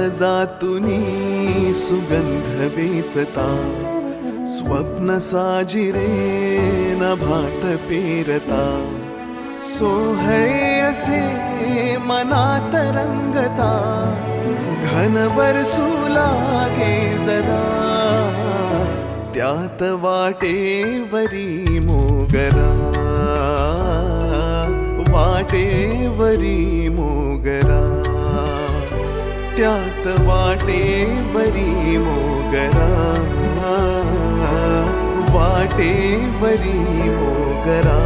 काळजातुनी सुगंध वेचता, स्वप्न साजिरे नभात पेरता, सोहळे असे मनात रंगता, घन बरसू लागे जरा, त्यात वाटेवरी मोगरा, वाटेवरी मोगरा, त्यात वाटेवरी मोगरा, वाटेवरी मोगरा.